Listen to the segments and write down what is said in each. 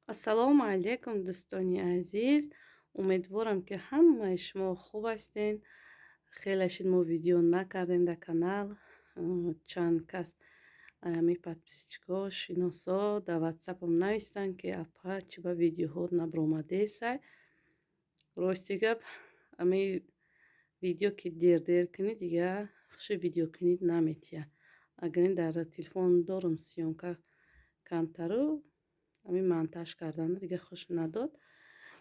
Ассалому алайкум, дӯстони азиз. Умедворам, ки ҳамаи шумо хуб ҳастен. Хеле шид мо видео накардем дар канал. Чанд кас ами подписчико, шиносо дар ватсапам навистанд, ки апа чиба видеоҳо набаромадесай. Рости гап, ами видео ки дер кунӣ, дига хуши видео кунид наметия. Агарин дар телефон дорам сиёмка камтару ами монтаж кардан дига хуш надод.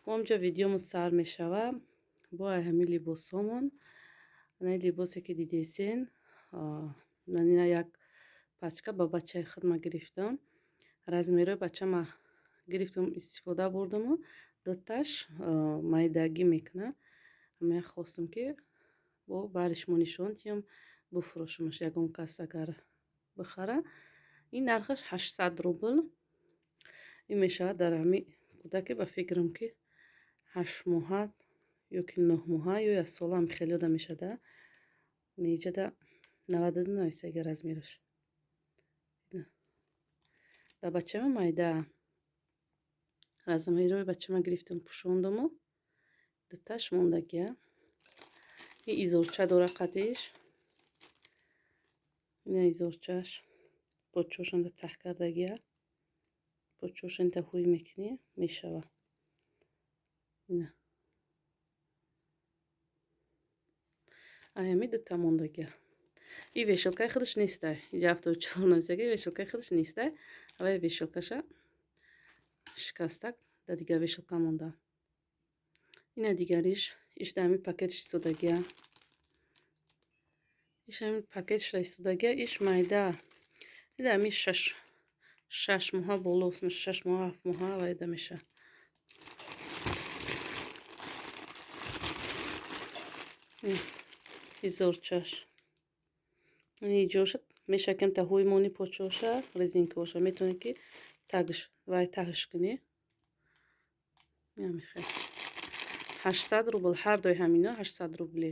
Ҳамҷо видеомо сар мешава бо ҳами либосомон. Ана либосе ки дидесен, ман ина як пачка ба бачаи худма гирифтам. Размери бачама гирифтам, истифода бурдаму дуташ майдагӣ мекуна. Ами хостам, ки бо баъри шумо нишон диҳам, буфурӯшамаш. Ягон кас агар бихара, ин нархаш 800 рубл. ин мешавад дар ҳами кӯдаки ба фикрам, ки 8 моҳа ё ки 9 моҳа ё 1 сола ҳам хеле ёдам мешада. Неҷада 99 нависаги размераш. Да бачама майда размерои бачама гирифтам, пӯшондаму дуташ мондагия. ин изорча дора қадиш. ина изорчаш почошам да таҳ кардагия. почошам та ҳуй мекунӣ мешава. ина аями дута мондагия. ин вешалкаи худаш нестай. инҷа 74 нависаги вешалкаи худаш нестай. авай вешалкаша шикаста да дига вешалка монда. ина дигариш иш да ҳами пакетиш истодагия. иш ҳами пакетиш да истодагия. иш майда ида ҳами 6 моҳа болост, 6 моҳа 7 моҳа вайда меша. изорчаш иҷошад меша кем та ҳуй мони почоша резинка боша, метавонӣ ки тагш вай тагш кунӣ. намехай 800 рубл ҳардои ҳамино 800 рубли.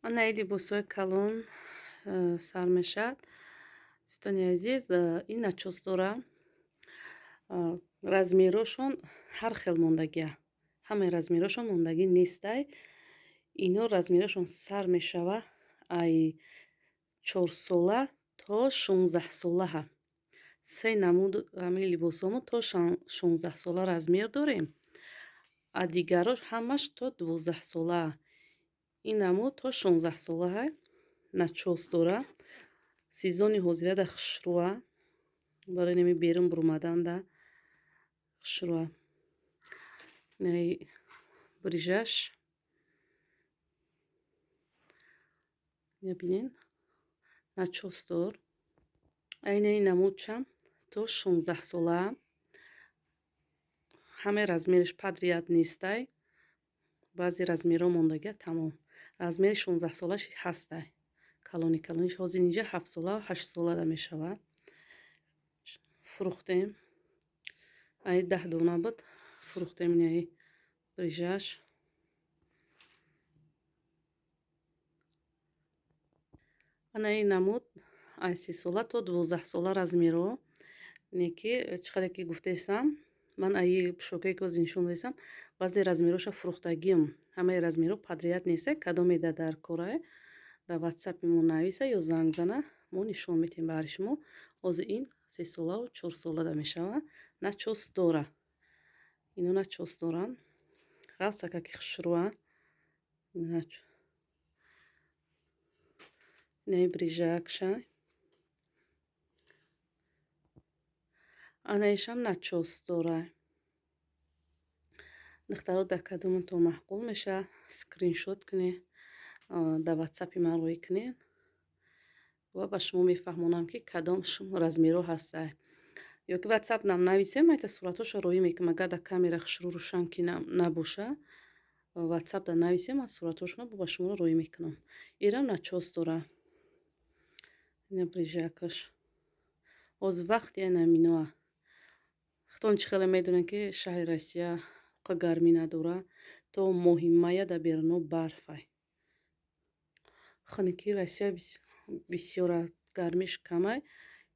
ана ин либосҳои калон сар мешавад. дӯстони азиз, ин начос дора. размерошон ҳар хел мондагия. ҳамаи размерошон мондагӣ нестай. ино размерошон сар мешава ай 4 сола то 16 солаҳа. се намуд ҳамин либосомо то 16 сола размер дорем. а дигарош ҳамаш то 12 солаа. ин намуд то 16 солаҳа начос дора. сезони ҳозирада хушрӯа барои нами берун буромаданда хушрӯа. инаи брижаш бинен начосдор. айнаи намудчам то 16 солаа. ҳамаи размериш подряд нестай. баъзе размерҳо мондагия тамом. размери 16 солаш ҳастай. калони калониш ҳозир инҷа 7 сола 8 сола да мешава. фурӯхтем. ай 10 дона буд. фурӯхтем инаи брижаш. ана ин намуд ай 3 сола то 12 сола размерҳо. ине ки чӣ қадр ки гуфтесам, ман аи пӯшокае ки ҳозир нишон додесам, баъзе размероша фурӯхтагиам. ҳамаи размерҳо подряд нестай. кадомеда дар кора дар ватсапи мо нависа ё занг зана, мо нишон медиҳем баъри шумо. ҳозир ин 3 солаву 4 сола да мешава. начос дора. ино начос доранд. ғафсака ки хушрӯа. инаи брижакша. анаишам начос дора. духтаро дар кадомон то маъқул меша скриншот кунед, дар ватсапи ман рӯй кунед ва ба шумо мефаҳмонам, ки кадом размерҳо ҳастанд. ё ки ватсап нам нависем, ман ита суратҳошо рӯӣ мекунам. агар дар камера хушрӯ рӯшан ки набоша, ватсап да нависем, ман суратҳошоно ба шумо рӯӣ мекунам. ирам начос дора. ина брижакаш. ҳозир вақти наминоа. хитон чӣ хеле медонем, ки шаҳри Россия гармӣ надора. то моҳи майя дар беруно барфай. хунуки Россия бисёр гармиш камай.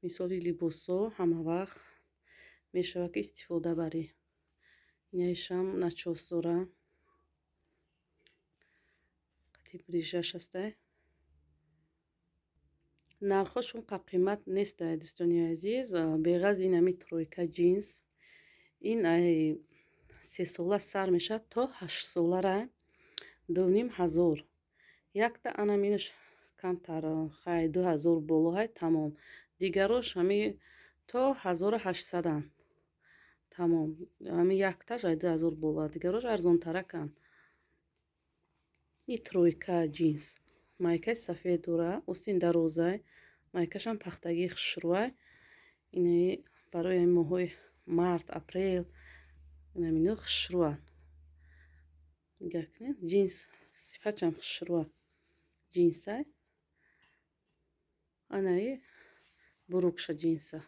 мисоли либосо ҳама вақт мешавад ки истифода барӣ. Инаишам начос дора. Қати брижаш ҳастай. нархошон қа қимат нестай дӯстони азиз. Беғаз ин ами тройка джинс ин ай 3 сола сар мешавад то 8 солара 2500. Якта анаминаш камтар хай 2000 болоҳай тамом. Дигарош ами то 1800 тамом. Ами якташ ай 2000 боло. Дигарош арзонтаракан. И тройка джинс. Майкаи сафед дора, остин дарозай. Майкашам пахтагии хушрӯай. Инаи барои моҳои март, апрел инамино хушрӯа. Гакне джинс сифачам хушрӯа. Джинсай. Анаи бурукша джинса.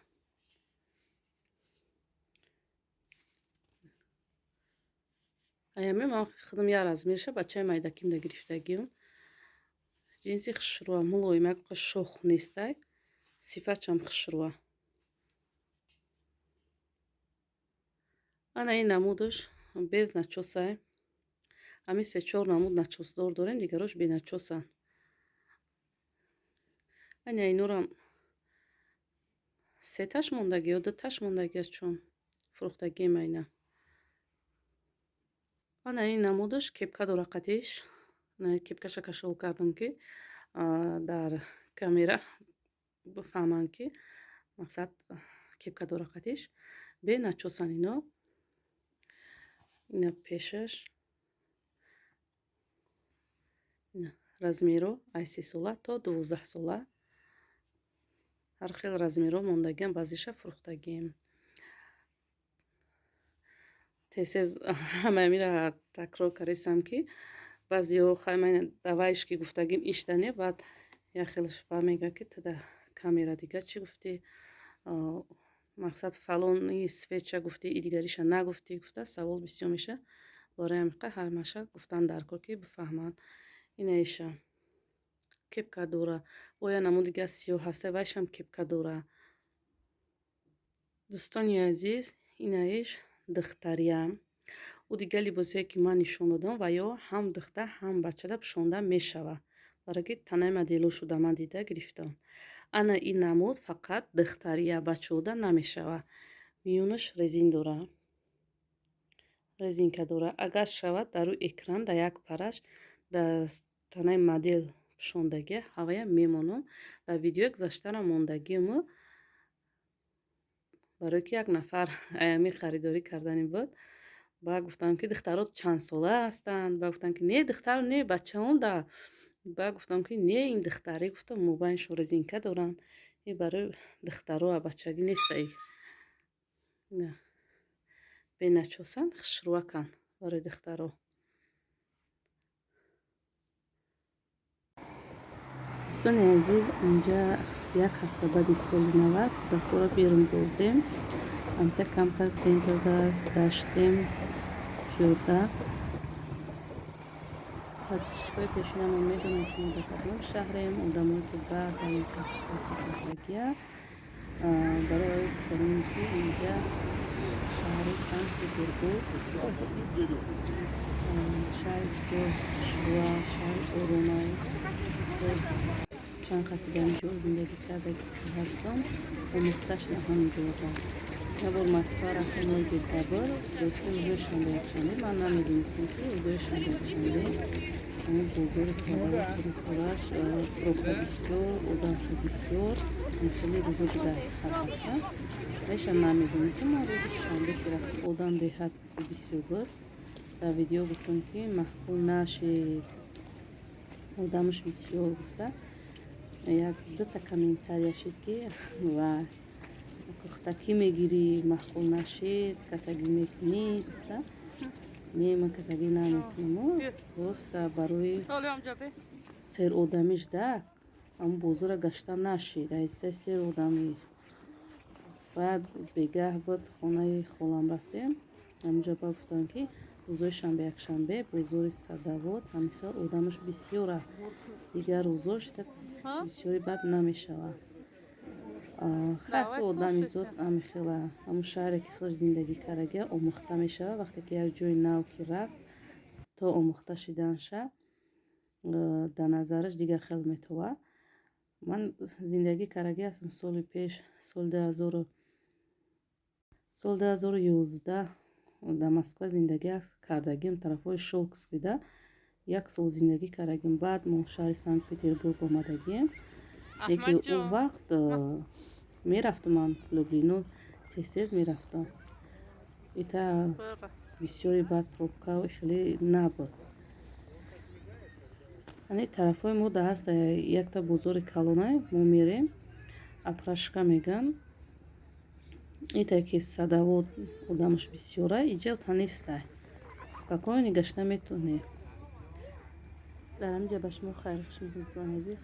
Аями ман худам я размерша бачаи майдаким да гирифтагиам. Джинси хушрӯа мулоим як шох нестай. Сифачам хушрӯа. Анаи намудаш без начосай. Ами 3-4 намуд начосдор дорем, дигарош беначосан. Аня инорам 3-таш мондаги ё 2-таш мондаги аст чун фурӯхтагием айна. Ана ин намудаш кепка дора қатиш. Кепкаша кашол кардам ки дар камера бифаҳманд ки мақсад кепка дора қатиш. Беначосан ино. Ина пешаш. Размеро ай 3 сола то 12 сола. ҳар хел размеро мондагиам, баъзиша фурӯхтагием. Тез ҳамаамира такрор карисам ки баъзеҳо хаймай давайш ки гуфтагим иштане баъд як хелаш бармега ки ту да камера дига чӣ гуфтӣ? Мақсад фалони свеча гуфтӣ, и дигариша нагуфтӣ, гуфта савол бисёр меша. Бораи ҳамиқа ҳамаша гуфтан даркор ки бифаҳманд. Инаиша кепка дора. Оя намуди дигар сиёҳ ҳаста, вайшам кепка дора. Дӯстони азиз, инаиш духтариям. Ӯ дигар либосие ки ман нишон додам ва ё ҳам духтар, ҳам бачада пӯшонда мешавад. Барои ки танаи моделошуда ман дида гирифтам. Ана ин намуд фақат духтария, бачаода намешавад. Миёнаш резин дора. Резинка дора. Агар шавад дар рӯи экран дар як параш дар танаи модел пӯшондагия ҳавая мемонам. Дар видеои гузаштара мондагиаму барои ки як нафар аями харидорӣ кардани буд. Ба гуфтам ки духтаро чанд сола ҳастанд? Ба гуфтам ки не духтар не бачаон да. Ба гуфтам ки не ин духтарӣ, гуфтам мобайншон резинка доранд. И барои духтаро ва бачагӣ нестай. На. Беначосан хушрӯакан барои духтаро. дӯстони азиз, инҷа як ҳафта баъди соли навад духтаро берун бурдем. Амта камтар центрда гаштем пиёда. Подписчикои пешинамон медонанд ки мо дар кадом шаҳрем. Одамое ки баъд дар ин фурсатия барои гуфтанем ки инҷа шаҳри Санкт-Петербург шаҳри бисёр хушрӯа, шаҳри оромай. чанд хати дар инҷо зиндагӣ карда ҳастам. Омӯзишашна ҳаминҷо будам. Я бор Москва рафтем рӯзи дабр, дӯстим рӯзи шанбе якшанбе. Ман намедонистам ки рӯзи шанбе якшанбе бозори сарои фурӯхораш фурӯхта бисёр, одамша бисёр, ҳамчунин рӯзи дигар ҳар ҳафта. Меша намедонистам. Ман рӯзи шанбе ки рафтам одам беҳад бисёр буд. Дар видео гуфтам ки маҳкум нашед. Одамаш бисёр гуфта. Як дута комментария шуд ки ва кухтакӣ мегирӣ, маҳкум нашед, катагӣ мекунӣ гуфта. Не, ман катагӣ намекунам. Просто барои серодамиш дак ам бозора гашта нашед. Айса серодамӣ. Баъд бегаҳ буд хонаи холам рафтем. Ҳаминҷо ба гуфтам ки рӯзои шанбе якшанбе бозори Садовод ҳамихел одамаш бисёр аст. Дигар рӯзош бисёри бад намешавад. хатто одами зуд амихела ҳамун шаҳре ки худаш зиндагӣ кардаги омӯхта мешавад. Вақте ки як ҷойи нав ки рафт то омӯхта шиданша дар назараш дигар хел метова. Ман зиндагӣ кардаги ҳастам соли пеш, соли 2011 дар Москва зиндагӣ кардагим, тарафҳои Шолковскида 1 сол зиндагӣ кардагим. Баъд мо шаҳри Санкт-Петербург омадагим. Лекин он вақт мерафтам ман Люблино, тез мерафтам. Ита бисёри баъд пробка хеле набуд. Ани тарафҳои мо да ҳаст якта бозори калонай мо мерем, Апрашка мегӯянд. Итае ки садовод одамаш бисёра, иҷа та нестай. Спокойно гашта метавонӣ. Дар ҳаминҷа ба шумо хайрхоҳ мекунам, дӯстони азиз.